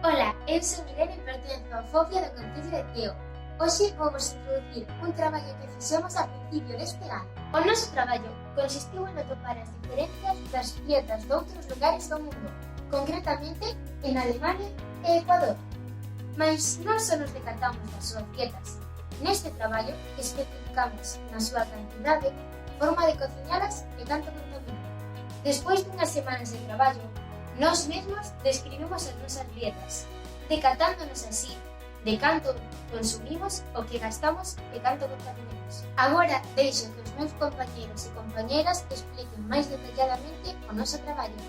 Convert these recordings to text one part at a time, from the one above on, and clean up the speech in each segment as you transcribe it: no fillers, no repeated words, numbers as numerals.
Ola, eu son Irene e pertenzo ao Fobia do Concello de Teo. Hoxe vou vos introducir un traballo que fixemos a principio deste ano. O noso traballo consistiu en atopar as diferencias das dietas doutros lugares do mundo, concretamente en Alemania e Ecuador. Mais non só nos decatamos das súas dietas. Neste traballo especificamos na súa cantidade, forma de cociñalas e canto contaminan. Despois dunhas semanas de traballo, nós mesmos describimos as nosas dietas, decatándonos así de canto consumimos, o que gastamos e canto contaminamos. Agora deixo que os meus compañeros e compañeras expliquen máis detalladamente o noso traballo.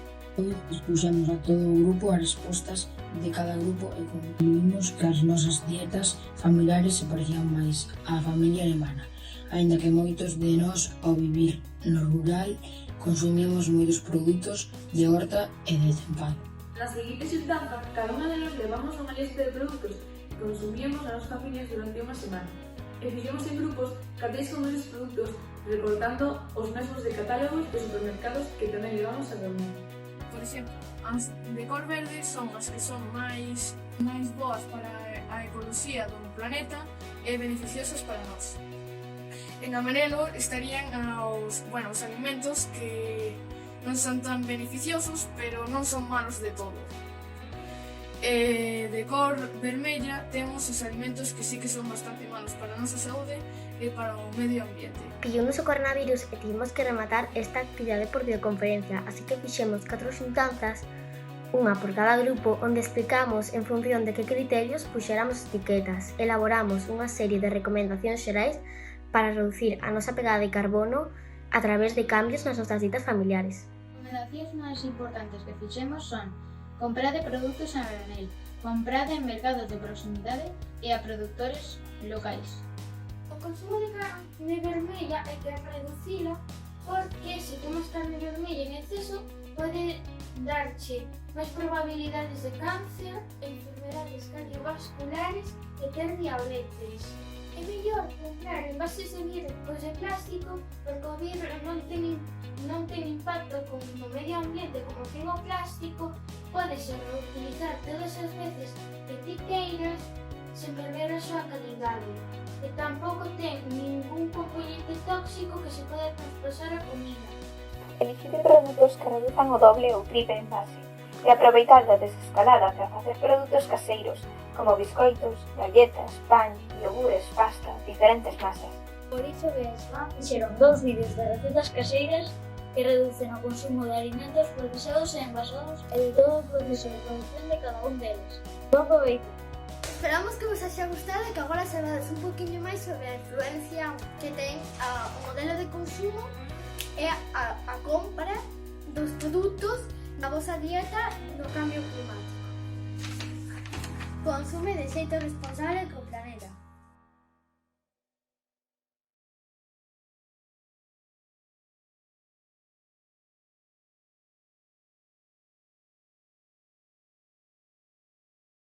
Expuxemos a todo o grupo as respostas de cada grupo e concluímos que as nosas dietas familiares se parecían máis á familia alemana, aínda que moitos de nós, ao vivir no rural, consumíamos moitos produtos de horta e de tempado. Na seguinte xuntanza, cada unha de nós levamos unha lista de produtos que consumíamos nas nosas familias durante unha semana e fixemos en grupos catéis con esos produtos, recortando os mesmos de catálogos de supermercados que tamén levamos a reunir. Por exemplo, as de cor verde son as que son máis boas para a ecoloxía do planeta e beneficiosas para nós. En amarelo estarían os alimentos que non son tan beneficiosos, pero non son malos de todo. De cor vermella temos os alimentos que sí que son bastante malos para a nosa saúde e para o medio ambiente. Pillounos o coronavirus e tivemos que rematar esta actividade por videoconferencia, así que fixemos 4 xuntanzas, unha por cada grupo, onde explicamos en función de que criterios puxéramos etiquetas. Elaboramos unha serie de recomendacións xerais para reducir a nosa pegada de carbono a través de cambios nas nosas dietas familiares. As recomendacións máis importantes que fixemos son: comprade produtos a granel, comprade en mercados de proximidade e a produtores locais. O consumo de carne vermella hai que reducila porque se tomas carne vermella en exceso pode darche máis probabilidades de cáncer, enfermedades cardiovasculares e ter diabetes. É mellor comprar envases de vidros de plástico porque o vidro non ten impacto con o medio ambiente como ten o plástico, podes reutilizar todas as veces que ti queiras sen perder a súa calidade. E tampouco ten ningún componente tóxico que se pode traspasar a comida. Elegide produtos que reduzan o doble ou triple envase e aproveitar da desescalada para facer produtos caseiros como biscoitos, galletas, pan, iogures, pasta, diferentes masas. Por iso de ESMA fixeron 2 vídeos de recetas caseiras que reducen o consumo de alimentos procesados e envasados e de todo o proceso de producción de cada un deles. Bo proveito! Esperamos que vos haxa gustado e que agora saibades un poquinho máis sobre a influencia que ten o modelo de consumo e a compra dos produtos da vosa dieta no cambio climático. Consume de xeito responsable